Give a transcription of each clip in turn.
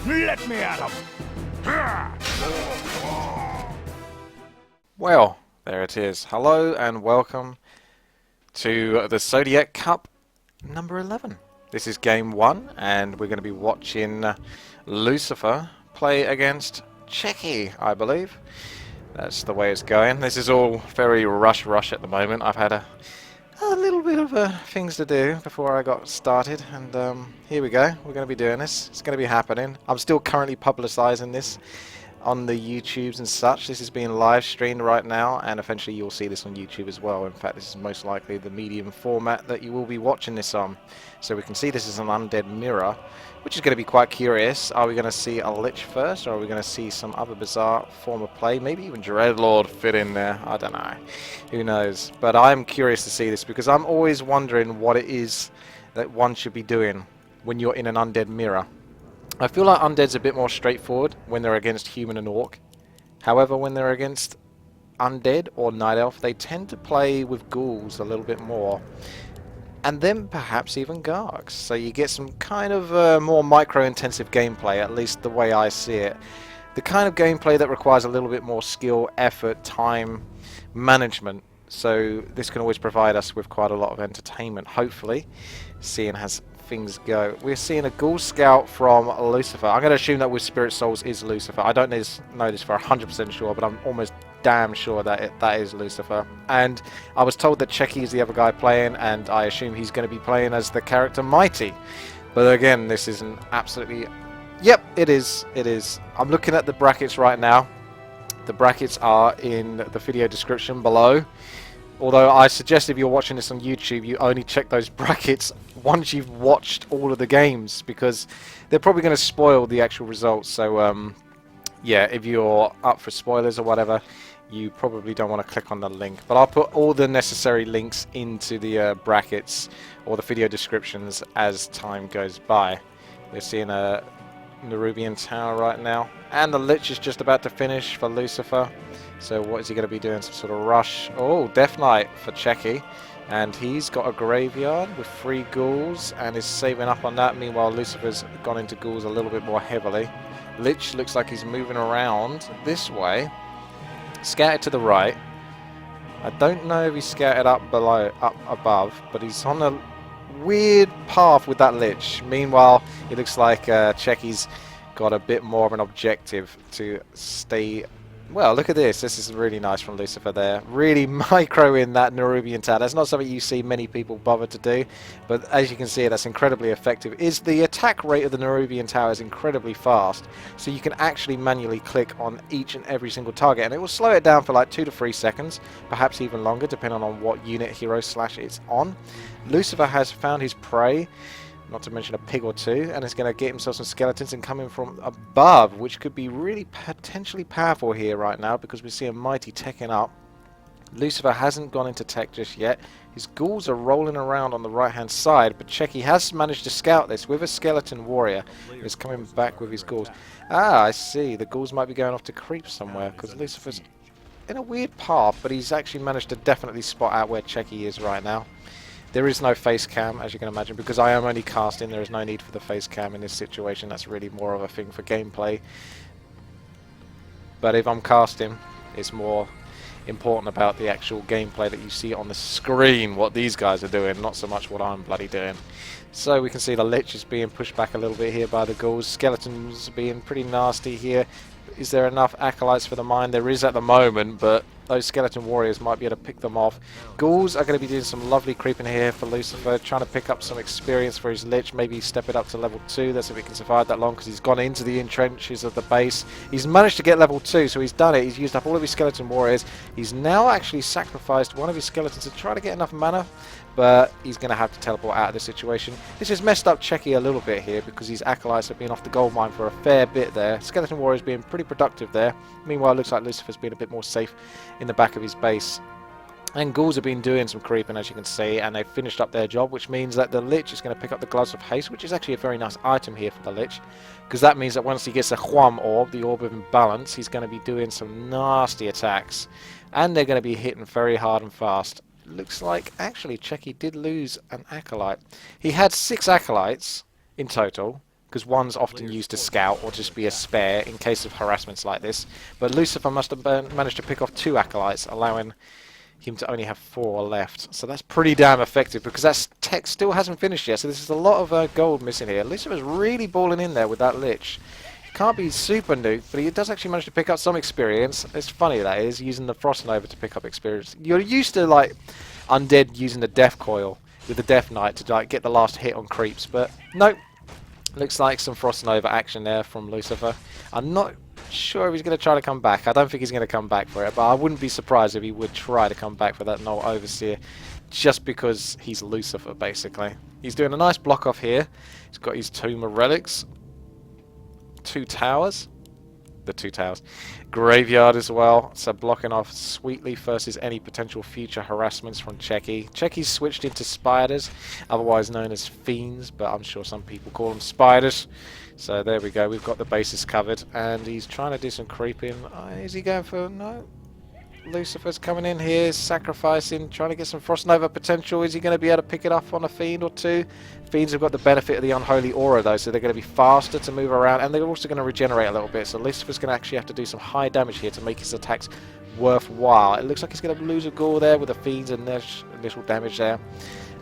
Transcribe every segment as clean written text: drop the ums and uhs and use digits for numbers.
Let me at him! Well, there it is. Hello and welcome to the Zodiac Cup number 11. This is game 1 and we're going to be watching Lucifer play against Cechi, I believe. That's the way it's going. This is all very rush at the moment. I've had a little bit of things to do before I got started, and here we go. We're going to be doing this. It's going to be happening. I'm still currently publicising this on the YouTubes and such. This is being live streamed right now, and eventually you'll see this on YouTube as well. In fact, this is most likely the medium format that you will be watching this on. So we can see this is an undead mirror, which is going to be quite curious. Are we going to see a Lich first, or are we going to see some other bizarre form of play? Maybe even Dreadlord fit in there. I don't know. Who knows? But I'm curious to see this because I'm always wondering what it is that one should be doing when you're in an undead mirror. I feel like undead's a bit more straightforward when they're against human and orc. However, when they're against undead or night elf, they tend to play with ghouls a little bit more. And then perhaps even gargs. So you get some kind of more micro-intensive gameplay, at least the way I see it. The kind of gameplay that requires a little bit more skill, effort, time, management. So this can always provide us with quite a lot of entertainment, hopefully, seeing as things go. We're seeing a Ghoul Scout from Lucifer. I'm going to assume that with Spirit Souls is Lucifer. I don't know this for 100% sure, but I'm almost damn sure that that is Lucifer. And I was told that Cechi is the other guy playing, and I assume he's going to be playing as the character Mighty. But again, this isn't absolutely... Yep, it is. It is. I'm looking at the brackets right now. The brackets are in the video description below. Although I suggest if you're watching this on YouTube, you only check those brackets once you've watched all of the games, because they're probably going to spoil the actual results. So, yeah, if you're up for spoilers or whatever, you probably don't want to click on the link. But I'll put all the necessary links into the brackets or the video descriptions as time goes by. We're seeing a Nerubian Tower right now, and the Lich is just about to finish for Lucifer. So what is he going to be doing? Some sort of rush. Oh, Death Knight for Cechi. And he's got a graveyard with 3 ghouls and is saving up on that. Meanwhile, Lucifer's gone into ghouls a little bit more heavily. Lich looks like he's moving around this way. Scattered to the right. I don't know if he's scattered up above, but he's on a weird path with that Lich. Meanwhile, it looks like Cechi's got a bit more of an objective to stay. Well, look at this. This is really nice from Lucifer there. Really micro in that Nerubian Tower. That's not something you see many people bother to do, but as you can see, that's incredibly effective. The attack rate of the Nerubian Tower is incredibly fast, so you can actually manually click on each and every single target, and it will slow it down for like 2 to 3 seconds, perhaps even longer, depending on what unit hero slash it's on. Lucifer has found his prey, not to mention a pig or 2, and is going to get himself some skeletons and coming from above, which could be really potentially powerful here right now, because we see a Mighty teching up. Lucifer hasn't gone into tech just yet. His ghouls are rolling around on the right hand side, but Cechi has managed to scout this with a skeleton warrior who's coming back with his ghouls. Ah, I see. The ghouls might be going off to creep somewhere, because Lucifer's in a weird path, but he's actually managed to definitely spot out where Cechi is right now. There is no face cam, as you can imagine, because I am only casting. There is no need for the face cam in this situation. That's really more of a thing for gameplay. But if I'm casting, it's more important about the actual gameplay that you see on the screen, what these guys are doing, not so much what I'm bloody doing. So we can see the Lich is being pushed back a little bit here by the ghouls. Skeletons being pretty nasty here. Is there enough acolytes for the mine? There is at the moment, but those skeleton warriors might be able to pick them off. Ghouls are going to be doing some lovely creeping here for Lucifer, trying to pick up some experience for his Lich, maybe step it up to level 2. That's if he can survive that long, because he's gone into the entrenches of the base. He's managed to get level 2, so he's done it. He's used up all of his skeleton warriors. He's now actually sacrificed one of his skeletons to try to get enough mana, but he's going to have to teleport out of this situation. This has messed up Cechi a little bit here, because his acolytes have been off the gold mine for a fair bit there. Skeleton warriors being pretty productive there. Meanwhile, it looks like Lucifer's been a bit more safe in the back of his base. And ghouls have been doing some creeping, as you can see, and they've finished up their job, which means that the Lich is going to pick up the Gloves of Haste, which is actually a very nice item here for the Lich, because that means that once he gets the Hwam Orb, the Orb of Imbalance, he's going to be doing some nasty attacks, and they're going to be hitting very hard and fast. Looks like, actually, Cechi did lose an Acolyte. He had 6 Acolytes in total, because one's often used to scout or just be a spare in case of harassments like this. But Lucifer must have managed to pick off 2 acolytes, allowing him to only have 4 left. So that's pretty damn effective, because that tech still hasn't finished yet. So this is a lot of gold missing here. Lucifer's really balling in there with that Lich. Can't be super nuked, but he does actually manage to pick up some experience. It's funny that is, using the Frost Nova to pick up experience. You're used to like Undead using the Death Coil with the Death Knight to like get the last hit on creeps, but nope. Looks like some Frost Nova action there from Lucifer. I'm not sure if he's going to try to come back. I don't think he's going to come back for it, but I wouldn't be surprised if he would try to come back for that Null Overseer, just because he's Lucifer, basically. He's doing a nice block off here. He's got his Tomb of Relics, 2 towers, the 2 towers, graveyard as well, so blocking off sweetly versus any potential future harassments from Cechi. Chechi's switched into spiders, otherwise known as fiends, but I'm sure some people call them spiders. So there we go, we've got the bases covered, and he's trying to do some creeping. Is he going for... no? Lucifer's coming in here, sacrificing, trying to get some Frost Nova potential. Is he going to be able to pick it up on a Fiend or 2? Fiends have got the benefit of the Unholy Aura though, so they're going to be faster to move around, and they're also going to regenerate a little bit. So Lucifer's going to actually have to do some high damage here to make his attacks worthwhile. It looks like he's going to lose a Ghoul there with the Fiends and there's little damage there.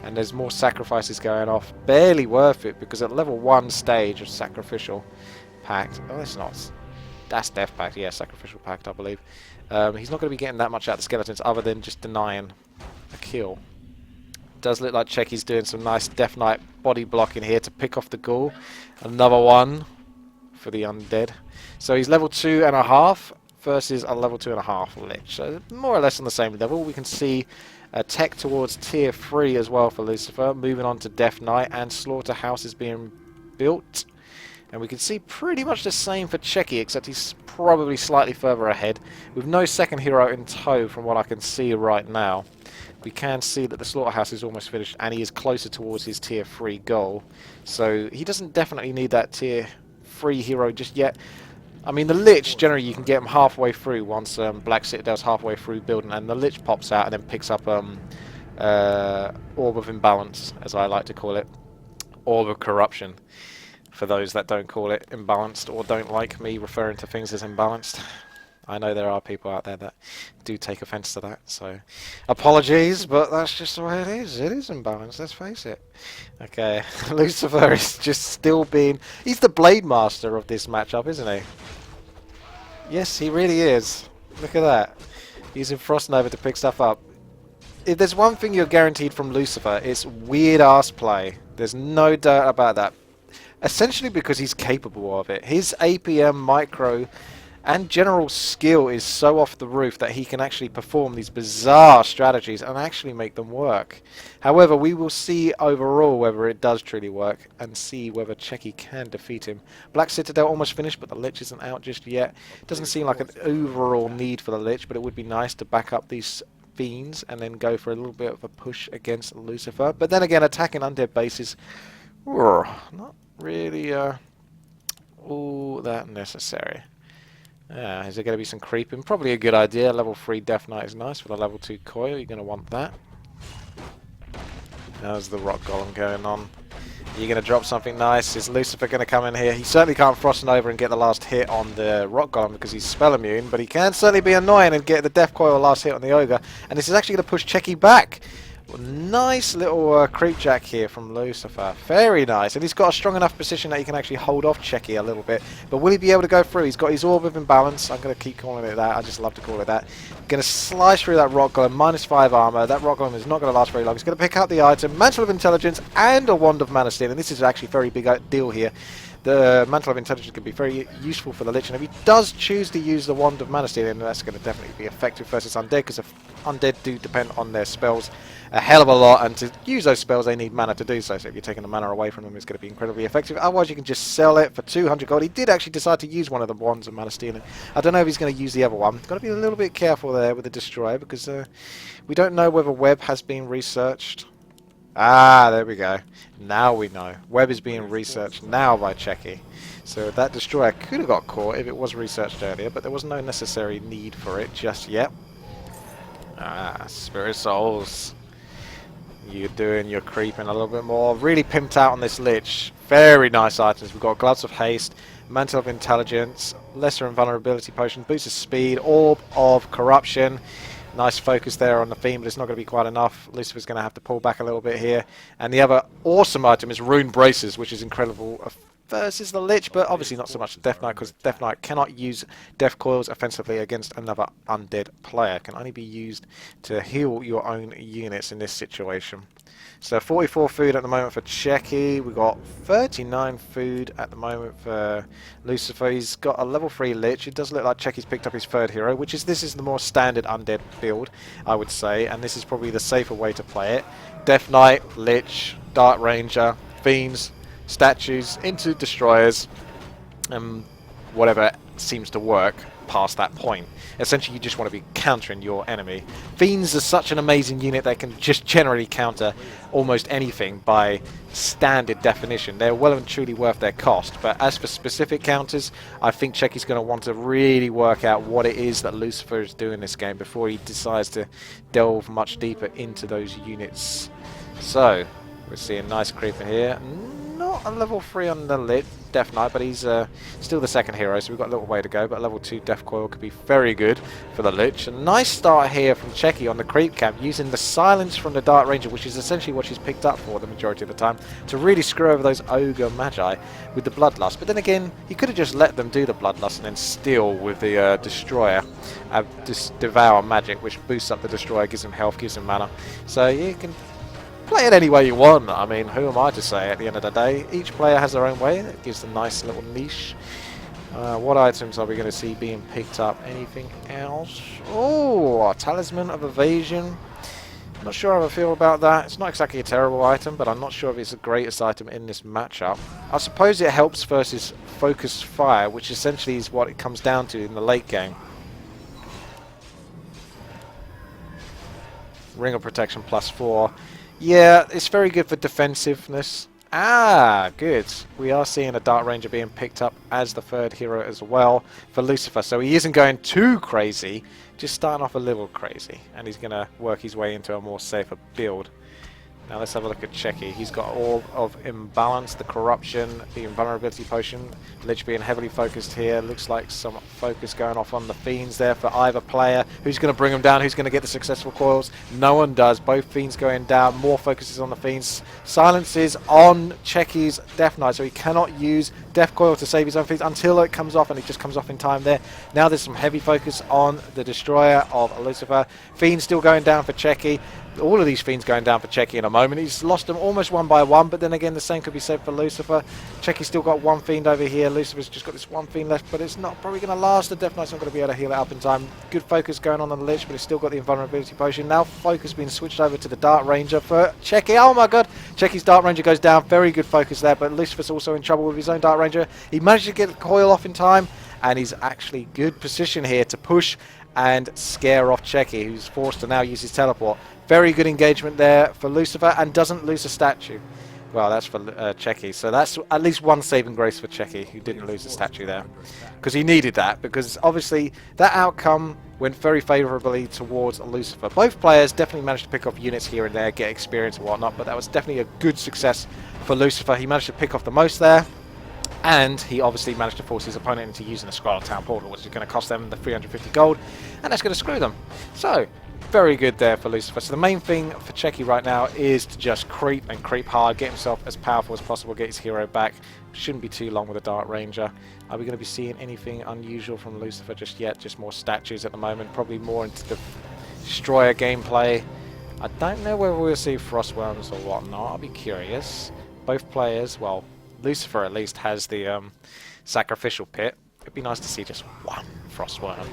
And there's more sacrifices going off. Barely worth it, because at level 1 stage of Sacrificial Pact... oh, it's not... that's Death Pact, yeah, Sacrificial Pact, I believe. He's not going to be getting that much out of the skeletons other than just denying a kill. Does look like Chechi's doing some nice Death Knight body blocking here to pick off the Ghoul. Another one for the Undead. So he's level 2.5 versus a level 2.5 Lich. So more or less on the same level. We can see tech towards tier 3 as well for Lucifer. Moving on to Death Knight, and Slaughterhouse is being built. And we can see pretty much the same for Cechi, except he's probably slightly further ahead. With no second hero in tow from what I can see right now. We can see that the Slaughterhouse is almost finished, and he is closer towards his tier 3 goal. So he doesn't definitely need that tier 3 hero just yet. I mean, the Lich, generally you can get him halfway through once Black Citadel's halfway through building, and the Lich pops out and then picks up Orb of Imbalance, as I like to call it. Orb of Corruption, for those that don't call it imbalanced or don't like me referring to things as imbalanced. I know there are people out there that do take offense to that, so apologies, but that's just the way it is. It is imbalanced, let's face it. Okay, Lucifer is just still being... he's the Blade Master of this matchup, isn't he? Yes, he really is. Look at that. Using Frost Nova to pick stuff up. If there's one thing you're guaranteed from Lucifer, it's weird-ass play. There's no doubt about that. Essentially because he's capable of it. His APM, micro, and general skill is so off the roof that he can actually perform these bizarre strategies and actually make them work. However, we will see overall whether it does truly work, and see whether Cechi can defeat him. Black Citadel almost finished, but the Lich isn't out just yet. Doesn't seem like an overall need for the Lich, but it would be nice to back up these Fiends and then go for a little bit of a push against Lucifer. But then again, attacking undead bases, not really all that necessary. Is there going to be some creeping? Probably a good idea. Level 3 Death Knight is nice for the level 2 coil. You're going to want that. How's the Rock Golem going on? You're going to drop something nice. Is Lucifer going to come in here? He certainly can't Frost Nova and get the last hit on the Rock Golem because he's spell immune, but he can certainly be annoying and get the Death Coil last hit on the Ogre. And this is actually going to push Cechi back. Nice little creep jack here from Lucifer. Very nice. And he's got a strong enough position that he can actually hold off Cechi a little bit. But will he be able to go through? He's got his Orb of Imbalance. I'm going to keep calling it that. I just love to call it that. Going to slice through that Rock Golem. -5 armor. That Rock Golem is not going to last very long. He's going to pick out the item. Mantle of Intelligence and a Wand of Mana Steel. And this is actually a very big deal here. The Mantle of Intelligence can be very useful for the Lich, and if he does choose to use the Wand of Mana Steel, then that's going to definitely be effective versus Undead, because Undead do depend on their spells a hell of a lot, and to use those spells they need mana to do so, so if you're taking the mana away from them, it's going to be incredibly effective. Otherwise you can just sell it for 200 gold. He did actually decide to use one of the Wands of Mana Steel. I don't know if he's going to use the other one. Got to be a little bit careful there with the Destroyer, because we don't know whether Web has been researched. Ah, there we go. Now we know. Web is being researched now by Cechi. So that Destroyer could have got caught if it was researched earlier, but there was no necessary need for it just yet. Ah, Spirit Souls. You're doing your creeping a little bit more. Really pimped out on this Lich. very nice items. We've got Gloves of Haste, Mantle of Intelligence, Lesser Invulnerability Potion, Boost of Speed, Orb of Corruption. Nice focus there on the theme, but it's not going to be quite enough. Lucifer's going to have to pull back a little bit here. And the other awesome item is Rune Braces, which is incredible versus the Lich, but obviously not so much the Death Knight, because Death Knight cannot use Death Coils offensively against another undead player. It can only be used to heal your own units in this situation. So 44 food at the moment for Cechi. We've got 39 food at the moment for Lucifer. He's got a level 3 Lich. It does look like Cechi's picked up his third hero, which is, this is the more standard undead build, I would say, and this is probably the safer way to play it. Death Knight, Lich, Dark Ranger, Fiends, Statues into Destroyers, and whatever seems to work past that point. Essentially, you just want to be countering your enemy. Fiends are such an amazing unit that can just generally counter almost anything by standard definition. They're well and truly worth their cost, but as for specific counters, I think Cechi's going to want to really work out what it is that Lucifer is doing this game before he decides to delve much deeper into those units. So, we're seeing nice creeper here. Not a level 3 on the Death Knight, but he's still the second hero, so we've got a little way to go, but level 2 Death Coil could be very good for the Lich. A nice start here from Cechi on the creep camp, using the silence from the Dark Ranger, which is essentially what she's picked up for the majority of the time, to really screw over those Ogre Magi with the Bloodlust. But then again, he could have just let them do the Bloodlust and then steal with the Destroyer, Devour Magic, which boosts up the Destroyer, gives him health, gives him mana. So you can play it any way you want. I mean, who am I to say at the end of the day? Each player has their own way. It gives a nice little niche. What items are we going to see being picked up? Anything else? Oh, a Talisman of Evasion. Not sure how I feel about that. It's not exactly a terrible item, but I'm not sure if it's the greatest item in this matchup. I suppose it helps versus Focused Fire, which essentially is what it comes down to in the late game. Ring of Protection +4. Yeah, it's very good for defensiveness. Ah, good. We are seeing a Dark Ranger being picked up as the third hero as well for Lucifer. So he isn't going too crazy, just starting off a little crazy. And he's going to work his way into a more safer build. Now let's have a look at Cechi. He's got all of Imbalance, the Corruption, the Invulnerability Potion. Lich being heavily focused here. Looks like some focus going off on the Fiends there for either player. Who's going to bring them down? Who's going to get the successful coils? No one does. Both Fiends going down. More focuses on the Fiends. Silences on Cechi's Death Knight, so he cannot use Death Coil to save his own Fiends until it comes off, and it just comes off in time there. Now there's some heavy focus on the Destroyer of Lucifer. Fiends still going down for Cechi. All of these Fiends going down for Cechi in a moment. He's lost them almost one by one, but then again the same could be said for Lucifer. Cechi's still got one Fiend over here. Lucifer's just got this one Fiend left, but it's not probably going to last. The Death Knight's not going to be able to heal it up in time. Good focus going on the Lich, but it's still got the Invulnerability Potion. Now focus being switched over to the Dark Ranger for Cechi. Oh my god! Cechi's Dark Ranger goes down. Very good focus there, but Lucifer's also in trouble with his own Dark Ranger. He managed to get the coil off in time, and he's actually good position here to push and scare off Cechi, who's forced to now use his teleport. Very good engagement there for Lucifer, and doesn't lose a statue. Well, that's for Cechi, so that's at least one saving grace for Cechi, who didn't lose a statue there. Because he needed that, because obviously that outcome went very favourably towards Lucifer. Both players definitely managed to pick off units here and there, get experience and whatnot, but that was definitely a good success for Lucifer. He managed to pick off the most there. And he obviously managed to force his opponent into using a Scroll of Town Portal, which is going to cost them the 350 gold, and that's going to screw them. So, very good there for Lucifer. So the main thing for Cechi right now is to just creep and creep hard, get himself as powerful as possible, get his hero back. Shouldn't be too long with a Dark Ranger. Are we going to be seeing anything unusual from Lucifer just yet? Just more statues at the moment, probably more into the Destroyer gameplay. I don't know whether we'll see Frostworms or whatnot. I'll be curious. Both players, well, Lucifer at least has the Sacrificial Pit. It'd be nice to see just one Frostworm.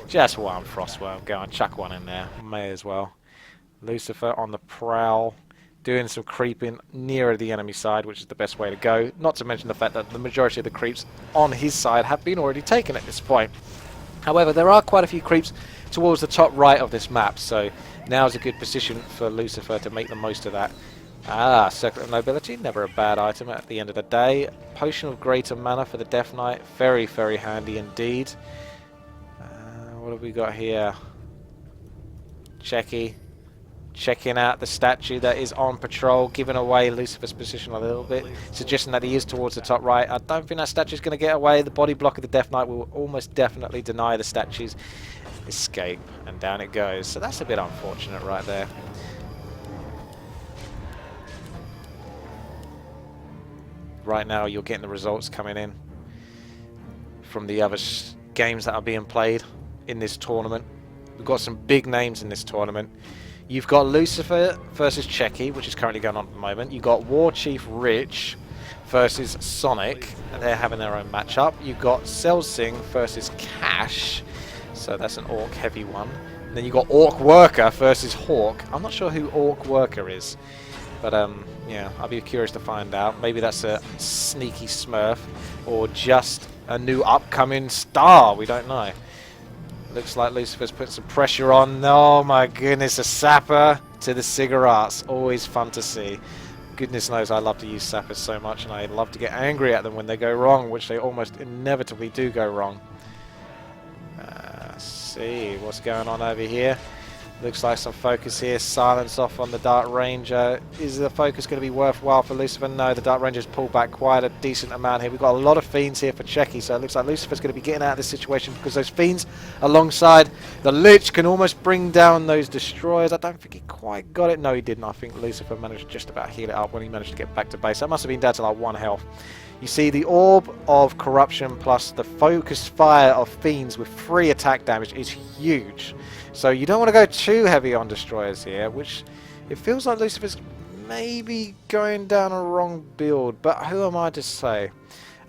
Just one Frostworm. Go and chuck one in there. May as well. Lucifer on the prowl, doing some creeping nearer the enemy side, which is the best way to go. Not to mention the fact that the majority of the creeps on his side have been already taken at this point. However, there are quite a few creeps towards the top right of this map, so now's a good position for Lucifer to make the most of that. Ah, Circlet of Nobility, never a bad item at the end of the day. Potion of Greater Mana for the Death Knight, very, very handy indeed. What have we got here? Cechi. Checking out the statue that is on patrol, giving away Lucifer's position a little bit, suggesting that he is towards the top right. I don't think that statue is going to get away. The body block of the Death Knight will almost definitely deny the statue's escape, and down it goes. So that's a bit unfortunate right there. Right now you're getting the results coming in from the other games that are being played in this tournament. We've got some big names in this tournament. You've got Lucifer versus Cechi, which is currently going on at the moment. You've got WarchiefRich versus Sonik, and they're having their own matchup. You've got XeLSinG versus Cash, so that's an Orc heavy one. And then you've got orcworker versus Hawk. I'm not sure who orcworker is, but yeah, I'll be curious to find out. Maybe that's a sneaky smurf, or just a new upcoming star. We don't know. Looks like Lucifer's put some pressure on. Oh my goodness, a sapper to the cigarettes. Always fun to see. Goodness knows I love to use sappers so much, and I love to get angry at them when they go wrong, which they almost inevitably do go wrong. See what's going on over here. Looks like some focus here. Silence off on the Dark Ranger. Is the focus going to be worthwhile for Lucifer? No, the Dark Ranger's pulled back quite a decent amount here. We've got a lot of Fiends here for Cechi, so it looks like Lucifer's going to be getting out of this situation because those Fiends alongside the Lich can almost bring down those Destroyers. I don't think he quite got it. No, he didn't. I think Lucifer managed to just about heal it up when he managed to get back to base. That must have been down to like 1 health. You see the Orb of Corruption plus the Focused Fire of Fiends with 3 attack damage is huge. So you don't want to go too heavy on Destroyers here, which it feels like Lucifer's maybe going down a wrong build, but who am I to say?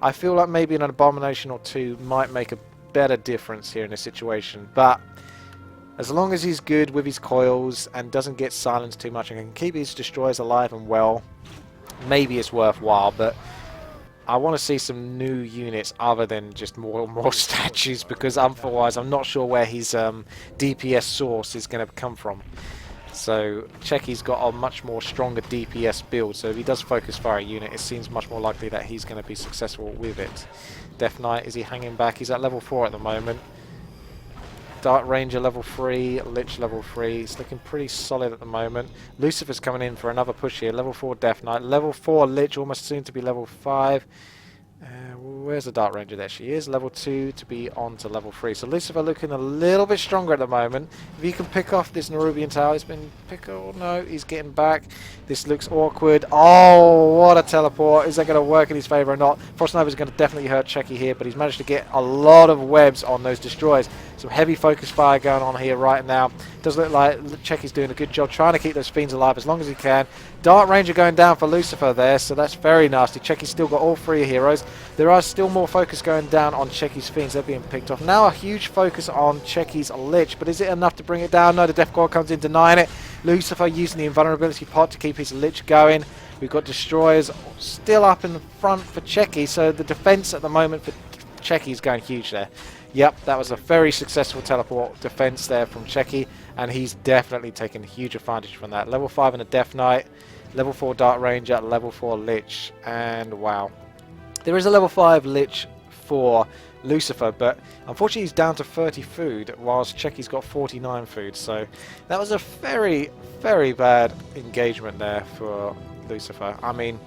I feel like maybe an Abomination or 2 might make a better difference here in this situation, but as long as he's good with his coils and doesn't get silenced too much and can keep his Destroyers alive and well, maybe it's worthwhile. But I want to see some new units other than just more statues, because otherwise I'm not sure where his DPS source is going to come from. So Cechi's got a much more stronger DPS build, so if he does focus fire a unit, it seems much more likely that he's going to be successful with it. Death Knight, is he hanging back? He's at level 4 at the moment. Dark Ranger level 3, Lich level 3. It's looking pretty solid at the moment. Lucifer's coming in for another push here. Level 4 Death Knight. Level 4 Lich, almost soon to be level 5. Where's the Dark Ranger? There she is. Level 2 to be on to level 3. So Lucifer looking a little bit stronger at the moment. If he can pick off this Nerubian Tower, it's been pickled. No, he's getting back. This looks awkward. Oh, what a teleport. Is that going to work in his favour or not? Frostnova's going to definitely hurt Cechi here, but he's managed to get a lot of webs on those Destroyers. Some heavy focus fire going on here right now. Does look like Cechi's doing a good job trying to keep those Fiends alive as long as he can. Dark Ranger going down for Lucifer there, so that's very nasty. Cechi's still got all 3 heroes. There are still more focus going down on Cechi's Fiends. They're being picked off. Now a huge focus on Cechi's Lich, but is it enough to bring it down? No, the Death Coil comes in denying it. Lucifer using the invulnerability pot to keep his Lich going. We've got Destroyers still up in the front for Cechi, so the defense at the moment for Cechi is going huge there. Yep, that was a very successful teleport defense there from Cechi, and he's definitely taken huge advantage from that. Level 5 in a Death Knight, level 4 Dark Ranger, level 4 Lich, and wow. There is a level 5 Lich for Lucifer, but unfortunately he's down to 30 food, whilst Cechi's got 49 food, so that was a very, very bad engagement there for Lucifer. I mean,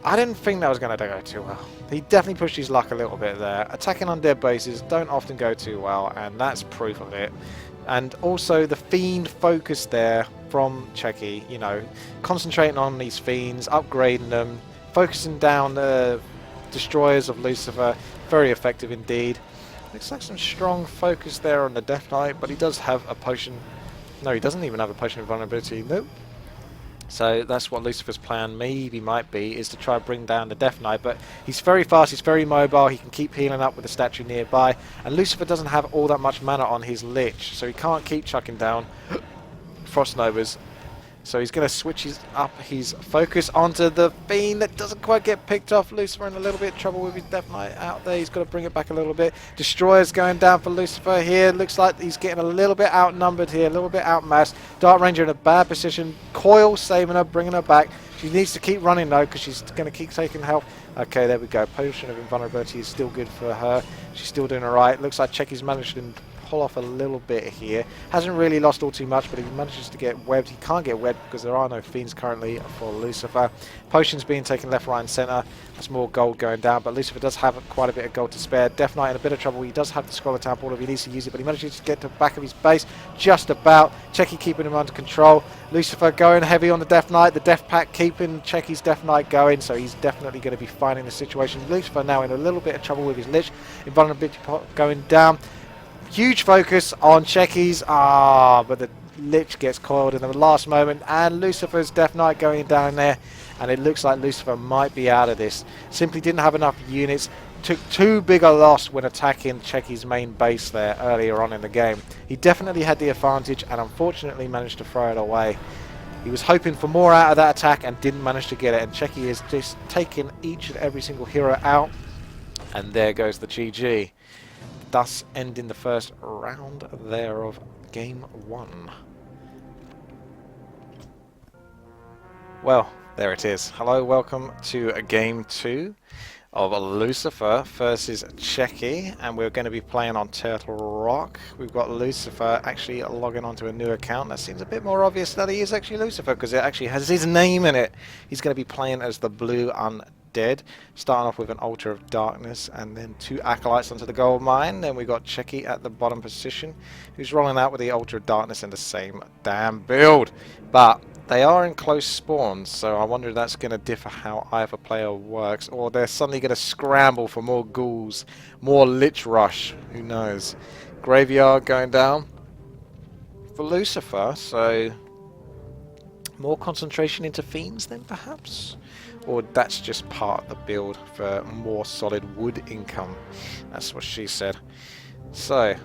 I didn't think that was going to go too well. He definitely pushed his luck a little bit there. Attacking on dead bases don't often go too well, and that's proof of it. And also the Fiend focus there from Cechi, you know, concentrating on these Fiends, upgrading them, focusing down the Destroyers of Lucifer, very effective indeed. Looks like some strong focus there on the Death Knight, but he does have a potion. No, he doesn't even have a potion of vulnerability. Nope. So that's what Lucifer's plan maybe might be, is to try and bring down the Death Knight, but he's very fast, he's very mobile, he can keep healing up with a statue nearby, and Lucifer doesn't have all that much mana on his Lich, so he can't keep chucking down Frostnovas. So he's going to switch up his focus onto the Fiend that doesn't quite get picked off. Lucifer in a little bit of trouble with his Death Knight out there. He's got to bring it back a little bit. Destroyer's going down for Lucifer here. Looks like he's getting a little bit outnumbered here, a little bit outmassed. Dark Ranger in a bad position. Coil saving her, bringing her back. She needs to keep running though, because she's going to keep taking health. Okay, there we go. Potion of invulnerability is still good for her. She's still doing alright. Looks like Cechi's managed to pull off a little bit here. Hasn't really lost all too much, but if he manages to get webbed, he can't get webbed because there are no fiends currently for Lucifer. Potions being taken left, right and centre. That's more gold going down, but Lucifer does have quite a bit of gold to spare. Death Knight in a bit of trouble. He does have the Scroll of Town Portal if he needs to use it, but he manages to get to the back of his base just about. Cechi keeping him under control. Lucifer going heavy on the Death Knight. The Death Pack keeping Chechi's Death Knight going, so he's definitely going to be finding the situation. Lucifer now in a little bit of trouble with his Lich. Invulnerability pot going down. Huge focus on Chechi's. But the Lich gets coiled in the last moment, and Lucifer's Death Knight going down there. And it looks like Lucifer might be out of this. Simply didn't have enough units. Took too big a loss when attacking Chechi's main base there earlier on in the game. He definitely had the advantage and unfortunately managed to throw it away. He was hoping for more out of that attack and didn't manage to get it. And Cechi is just taking each and every single hero out. And there goes the GG. Thus ending the first round there of game 1. Well, there it is. Hello, welcome to game 2 of Lucifer versus Cechi, and we're going to be playing on Turtle Rock. We've got Lucifer actually logging onto a new account. That seems a bit more obvious that he is actually Lucifer because it actually has his name in it. He's going to be playing as the Blue Undead, starting off with an Altar of Darkness and then 2 Acolytes onto the Gold Mine. Then we got Cechi at the bottom position, who's rolling out with the Altar of Darkness in the same damn build. But they are in close spawns, so I wonder if that's going to differ how either player works, or they're suddenly going to scramble for more ghouls, more Lich Rush, who knows. Graveyard going down for Lucifer, so more concentration into Fiends then perhaps? Or that's just part of the build for more solid wood income. That's what she said. So,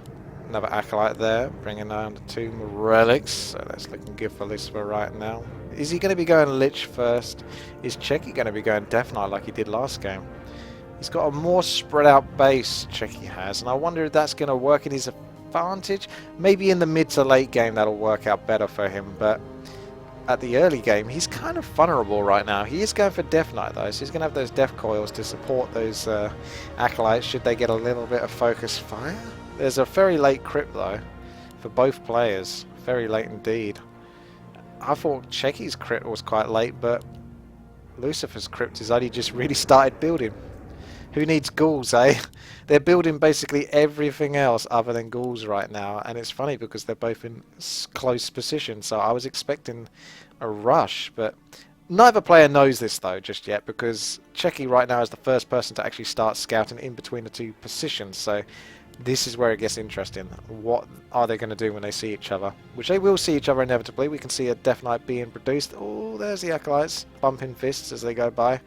another Acolyte there, bringing down the 2 Relics, so that's looking good for Lucifer right now. Is he going to be going Lich first? Is Cechi going to be going Death Knight like he did last game? He's got a more spread out base, Cechi has, and I wonder if that's going to work in his advantage. Maybe in the mid to late game that'll work out better for him, but at the early game he's kind of vulnerable right now. He is going for Death Knight though, so he's going to have those Death Coils to support those Acolytes should they get a little bit of focus fire. There's a very late crypt though, for both players. Very late indeed. I thought Cechi's crypt was quite late, but Lucifer's crypt has only just really started building. Who needs ghouls, eh? They're building basically everything else other than ghouls right now, and it's funny because they're both in close position, so I was expecting a rush, but neither player knows this though just yet, because Cechi right now is the first person to actually start scouting in between the 2 positions, so this is where it gets interesting. What are they going to do when they see each other? Which they will see each other inevitably. We can see a Death Knight being produced. Oh, there's the Acolytes bumping fists as they go by.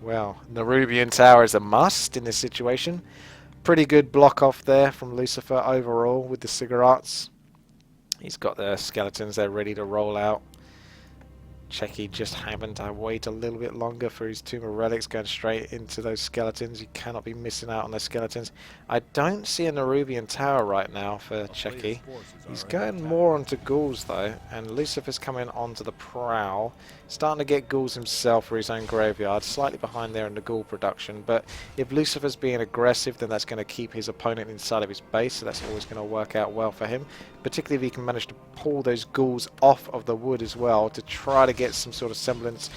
Well, Nerubian Tower is a must in this situation. Pretty good block off there from Lucifer overall with the cigarettes. He's got the skeletons there ready to roll out. Cechi just having to wait a little bit longer for his Tomb of Relics, going straight into those skeletons. You cannot be missing out on those skeletons. I don't see a Nerubian Tower right now for Cechi. He's going more onto ghouls though, and Lucifer's coming onto the prowl. Starting to get ghouls himself for his own graveyard, slightly behind there in the ghoul production, but if Lucifer's being aggressive then that's going to keep his opponent inside of his base, so that's always going to work out well for him, particularly if he can manage to pull those ghouls off of the wood as well to try to get some sort of semblance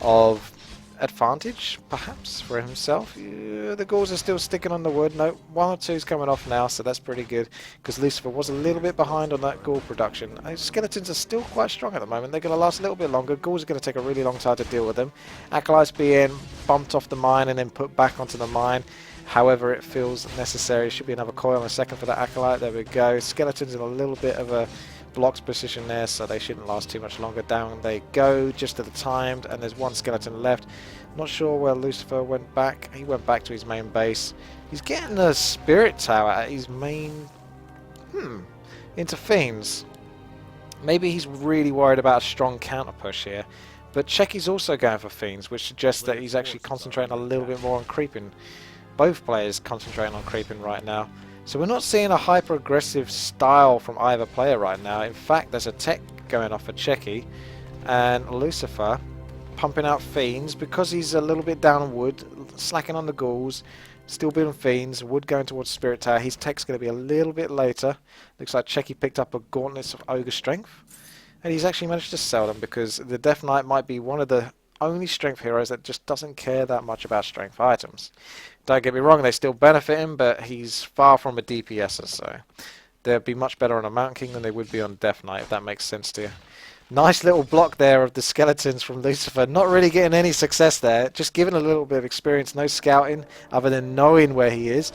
of advantage perhaps for himself. Yeah, the ghouls are still sticking on the wood. No, 1 or 2's coming off now, so that's pretty good because Lucifer was a little bit behind on that ghoul production. Skeletons are still quite strong at the moment. They're going to last a little bit longer. Ghouls are going to take a really long time to deal with them. Acolytes being bumped off the mine and then put back onto the mine however it feels necessary. Should be another coil in a second for that Acolyte. There we go. Skeletons in a little bit of a blocked position there, so they shouldn't last too much longer. Down they go, just to the timed, and there's 1 skeleton left. Not sure where Lucifer went back. He went back to his main base. He's getting a Spirit Tower at his main... into Fiends. Maybe he's really worried about a strong counter push here. But Cechi's also going for Fiends, which suggests that he's actually concentrating a little bit more on creeping. Both players concentrating on creeping right now. So we're not seeing a hyper-aggressive style from either player right now. In fact, there's a tech going off for Cechi, and Lucifer pumping out Fiends because he's a little bit down on wood, slacking on the ghouls, Still building Fiends. Wood going towards Spirit Tower. His tech's going to be a little bit later. Looks like Cechi picked up a Gauntlet of Ogre Strength. And he's actually managed to sell them because the Death Knight might be one of the only strength heroes that just doesn't care that much about strength items. Don't get me wrong, they still benefit him, but he's far from a DPSer, so they'd be much better on a Mountain King than they would be on Death Knight, if that makes sense to you. Nice little block there of the skeletons from Lucifer. Not really getting any success there. Just giving a little bit of experience. No scouting other than knowing where he is.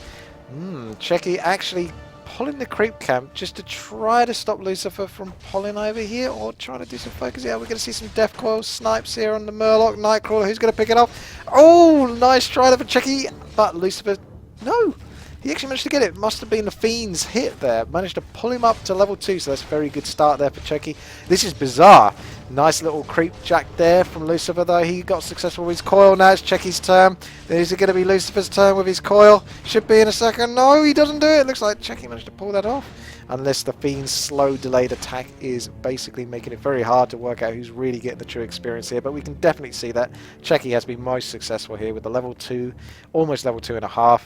Cechi actually pulling the creep camp just to try to stop Lucifer from pulling over here or trying to do some focus. Yeah, we're going to see some Death Coil snipes here on the Murloc. Nightcrawler, who's going to pick it up? Oh, nice try there for Cechi. But Lucifer, no. He actually managed to get it. Must have been the Fiend's hit there. Managed to pull him up to level 2, so that's a very good start there for Cechi. This is bizarre. Nice little creep jack there from Lucifer, though. He got successful with his coil. Now it's Cechi's turn. Is it going to be Lucifer's turn with his coil? Should be in a second. No, he doesn't do it. Looks like Cechi managed to pull that off. Unless the Fiend's slow delayed attack is basically making it very hard to work out who's really getting the true experience here. But we can definitely see that Cechi has been most successful here with the level 2, almost level 2.5.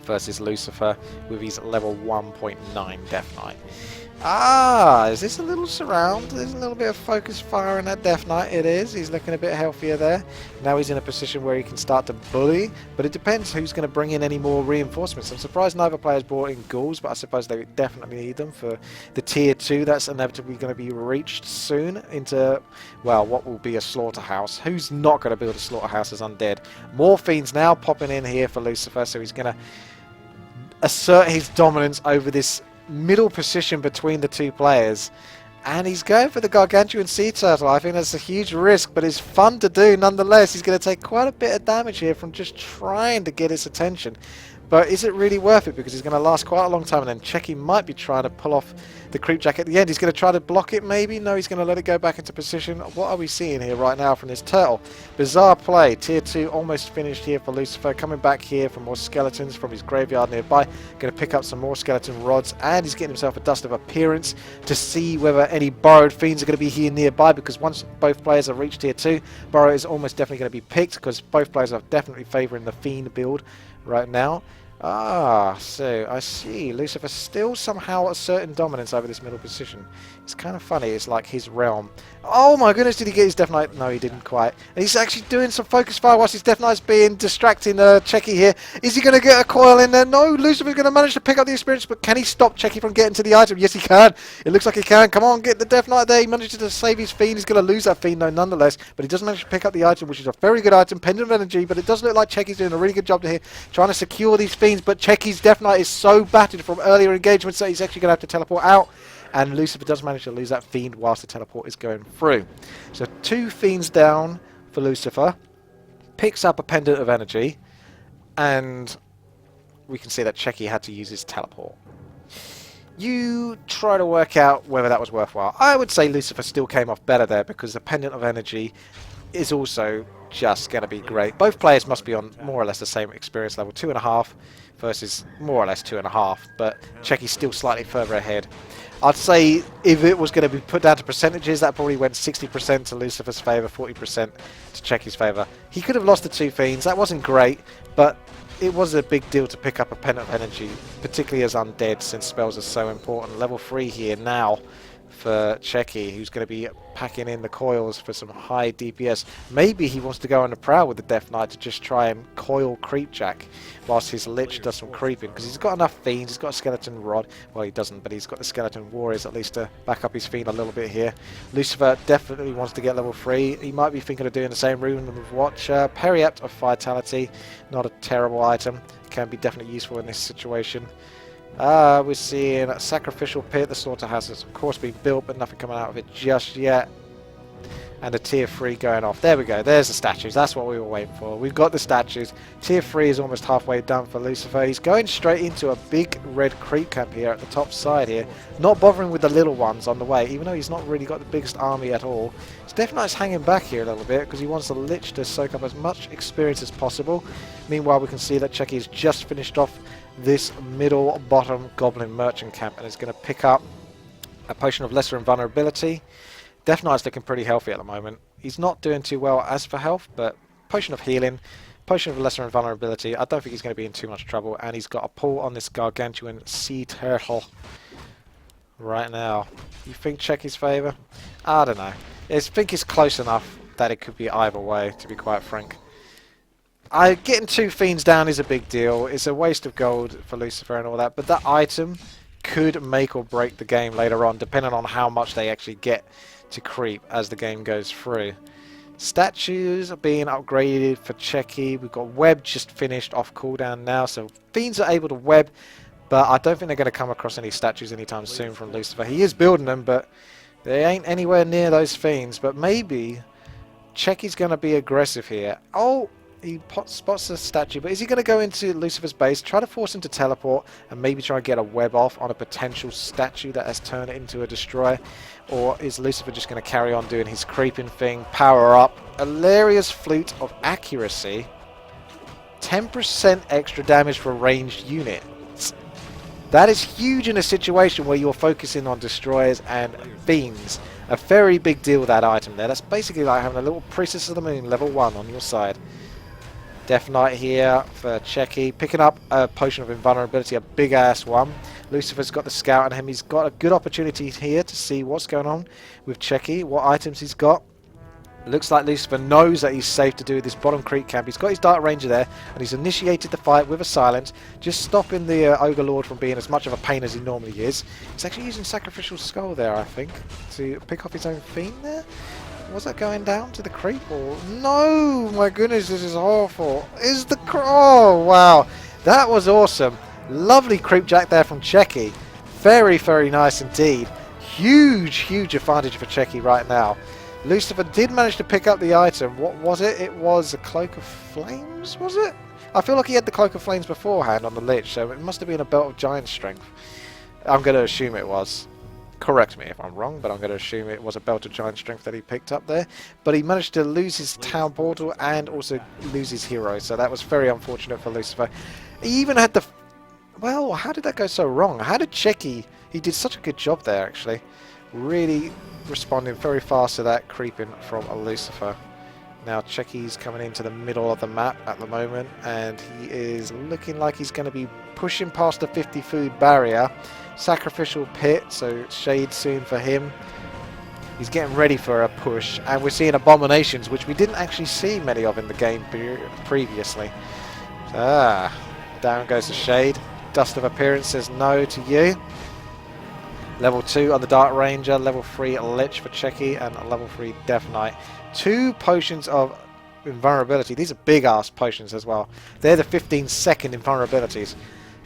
Versus Lucifer with his level 1.9 Death Knight. Is this a little surround? There's a little bit of focus fire in that Death Knight. It is. He's looking a bit healthier there. Now he's in a position where he can start to bully, but it depends who's going to bring in any more reinforcements. I'm surprised neither player's brought in ghouls, but I suppose they definitely need them for the tier 2 that's inevitably going to be reached soon into, well, what will be a slaughterhouse. Who's not going to build a slaughterhouse as undead? More Fiends now popping in here for Lucifer, so he's going to assert his dominance over this middle position between the two players, and he's going for the Gargantuan Sea Turtle. I think that's a huge risk, but it's fun to do nonetheless. He's going to take quite a bit of damage here from just trying to get his attention, but is it really worth it? Because he's going to last quite a long time, and then Cechi might be trying to pull off the creep jack at the end. He's going to try to block it, maybe? No, he's going to let it go back into position. What are we seeing here right now from this turtle? Bizarre play. Tier 2 almost finished here for Lucifer. Coming back here for more skeletons from his graveyard nearby. Going to pick up some more skeleton rods, and he's getting himself a dust of appearance to see whether any borrowed Fiends are going to be here nearby, because once both players have reached tier 2, borrow is almost definitely going to be picked, because both players are definitely favouring the Fiend build right now. So I see Lucifer still somehow asserting dominance over this middle position. It's kind of funny. It's like his realm. Oh my goodness, did he get his Death Knight? No, he didn't quite. And he's actually doing some focus fire whilst his Death Knight's being distracting Cechi here. Is he going to get a coil in there? No, Lucifer's going to manage to pick up the experience, but can he stop Cechi from getting to the item? Yes, he can. It looks like he can. Come on, get the Death Knight there. He managed to save his Fiend. He's going to lose that Fiend, though, nonetheless. But he does manage to pick up the item, which is a very good item, Pendant of Energy. But it does look like Cechi's doing a really good job here, trying to secure these Fiends. But Cechi's Death Knight is so battered from earlier engagements that he's actually going to have to teleport out. And Lucifer does manage to lose that Fiend whilst the teleport is going through. So 2 Fiends down for Lucifer. Picks up a Pendant of Energy. And we can see that Cechi had to use his teleport. You try to work out whether that was worthwhile. I would say Lucifer still came off better there, because the Pendant of Energy is also just going to be great. Both players must be on more or less the same experience level, 2.5 versus more or less 2.5, but Cechi's still slightly further ahead. I'd say if it was going to be put down to percentages, that probably went 60% to Lucifer's favour, 40% to Cechi's favour. He could have lost the 2 Fiends. That wasn't great, but it was a big deal to pick up a Pendant of Energy, particularly as undead, since spells are so important. Level 3 here now for Cechi, who's going to be packing in the coils for some high DPS. Maybe he wants to go on the prowl with the Death Knight to just try and coil creep jack whilst his Lich does some creeping, because he's got enough Fiends. He's got a Skeleton Rod. Well, he doesn't, but he's got the Skeleton Warriors at least to back up his Fiend a little bit here. Lucifer definitely wants to get level 3. He might be thinking of doing the same rune with Watcher. Periapt of Vitality, not a terrible item. Can be definitely useful in this situation. We're seeing a Sacrificial Pit. The slaughterhouse has of course been built, but nothing coming out of it just yet. And a tier 3 going off. There we go. There's the statues. That's what we were waiting for. We've got the statues. Tier 3 is almost halfway done for Lucifer. He's going straight into a big red creep camp here at the top side here. Not bothering with the little ones on the way, even though he's not really got the biggest army at all. His Death Knight's hanging back here a little bit because he wants the Lich to soak up as much experience as possible. Meanwhile, we can see that Cechi has just finished off this middle bottom Goblin Merchant camp and is going to pick up a Potion of Lesser Invulnerability. Death Knight's looking pretty healthy at the moment. He's not doing too well as for health, but Potion of Healing, Potion of Lesser Invulnerability. I don't think he's going to be in too much trouble. And he's got a pull on this gargantuan sea turtle right now. You think Cechi's favour? I don't know. I think it's close enough that it could be either way, to be quite frank. Getting 2 Fiends down is a big deal. It's a waste of gold for Lucifer and all that. But that item could make or break the game later on, depending on how much they actually get to creep as the game goes through. Statues are being upgraded for Cechi. We've got web just finished off cooldown now, so Fiends are able to web, but I don't think they're going to come across any statues anytime soon from Lucifer. He is building them, but they ain't anywhere near those Fiends. But maybe Cechi's going to be aggressive here. Oh, he spots the statue, but is he going to go into Lucifer's base, try to force him to teleport, and maybe try and get a web off on a potential statue that has turned it into a destroyer? Or is Lucifer just going to carry on doing his creeping thing, power up, Hilarious Flute of Accuracy, 10% extra damage for ranged units. That is huge in a situation where you're focusing on destroyers and fiends. A very big deal, that item there. That's basically like having a little Priestess of the Moon level 1 on your side. Death Knight here for Cechi, picking up a Potion of Invulnerability, a big ass one. Lucifer's got the scout on him. He's got a good opportunity here to see what's going on with Cechi, what items he's got. Looks like Lucifer knows that he's safe to do this bottom creep camp. He's got his Dark Ranger there, and he's initiated the fight with a silence, just stopping the Ogre Lord from being as much of a pain as he normally is. He's actually using Sacrificial Skull there, I think, to pick off his own Fiend there. Was that going down to the creep? Or no, my goodness, this is awful. Is the oh wow, that was awesome. Lovely creep jack there from Cechi. Very, very nice indeed. Huge advantage for Cechi right now. Lucifer did manage to pick up the item. What was it? It was a Cloak of Flames, was it? I feel like he had the Cloak of Flames beforehand on the Lich, so it must have been a Belt of Giant Strength. I'm going to assume it was. Correct me if I'm wrong, but I'm going to assume it was a Belt of Giant Strength that he picked up there. But he managed to lose his Town Portal and also lose his hero, so that was very unfortunate for Lucifer. He even had the... Well, how did that go so wrong? How did Cechi... He did such a good job there, actually. Really responding very fast to that creeping from a Lucifer. Now Cechi's coming into the middle of the map at the moment, and he is looking like he's going to be pushing past the 50 food barrier. Sacrificial Pit, so shade soon for him. He's getting ready for a push, and we're seeing Abominations, which we didn't actually see many of in the game previously. Down goes the Shade. Dust of Appearance says no to you. Level 2 on the Dark Ranger, level 3 Lich for Cechi, and level 3 Death Knight. 2 potions of invulnerability. These are big ass potions as well. They're the 15-second invulnerabilities.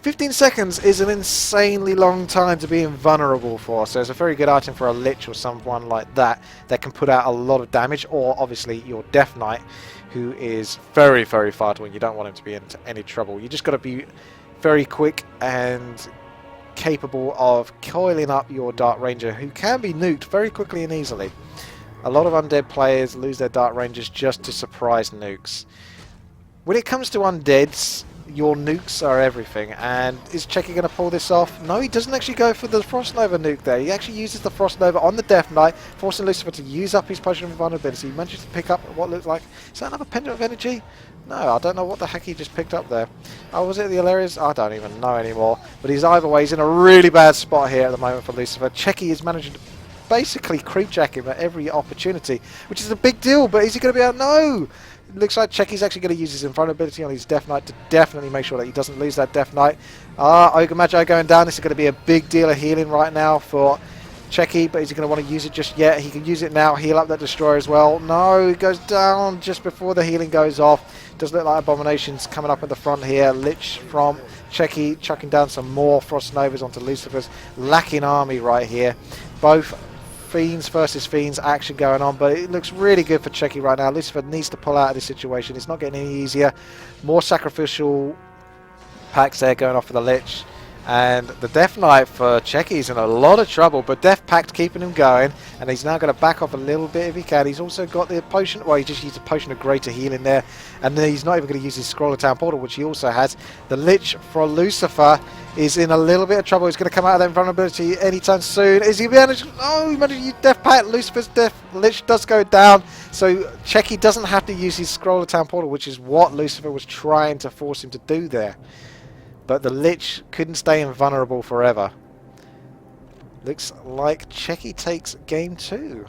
15 seconds is an insanely long time to be invulnerable for, so it's a very good item for a Lich or someone like that that can put out a lot of damage, or obviously your Death Knight, who is very, very vital and you don't want him to be in any trouble. You just got to be very quick and capable of coiling up your Dark Ranger, who can be nuked very quickly and easily. A lot of undead players lose their Dark Rangers just to surprise nukes. When it comes to undeads, your nukes are everything, and is Cechi going to pull this off? No, he doesn't actually go for the Frost Nova nuke there. He actually uses the Frost Nova on the Death Knight, forcing Lucifer to use up his Potion of Invulnerability. He manages to pick up what looks like... Is that another Pendant of Energy? No, I don't know what the heck he just picked up there. Oh, was it the Hilarious? I don't even know anymore. But he's either way, he's in a really bad spot here at the moment for Lucifer. Cechi is managing to basically creepjack him at every opportunity, which is a big deal, but is he going to be able... No! Looks like Cechi's actually going to use his invulnerability on his Death Knight to definitely make sure that he doesn't lose that Death Knight. Ogre Magi going down. This is going to be a big deal of healing right now for Cechi, but is he going to want to use it just yet? He can use it now, heal up that Destroyer as well. No, he goes down just before the healing goes off. Does look like Abominations coming up at the front here. Lich from Cechi chucking down some more Frost Novas onto Lucifer's lacking army right here. Both Fiends versus Fiends action going on, but it looks really good for Cechi right now. Lucifer needs to pull out of this situation. It's not getting any easier. More sacrificial packs there going off for the Lich. And the Death Knight for Cechi is in a lot of trouble, but Death Pact keeping him going, and he's now going to back off a little bit if he can. He's also got the potion, well, he just used a Potion of Greater Healing there, and then he's not even going to use his Scroll of Town Portal, which he also has. The Lich for Lucifer is in a little bit of trouble. He's going to come out of that invulnerability anytime soon. Is he managed? Oh, he managed to use Death Pact. Lucifer's Lich does go down. So Cechi doesn't have to use his Scroller Town portal, which is what Lucifer was trying to force him to do there. But the Lich couldn't stay invulnerable forever. Looks like Cechi takes game 2.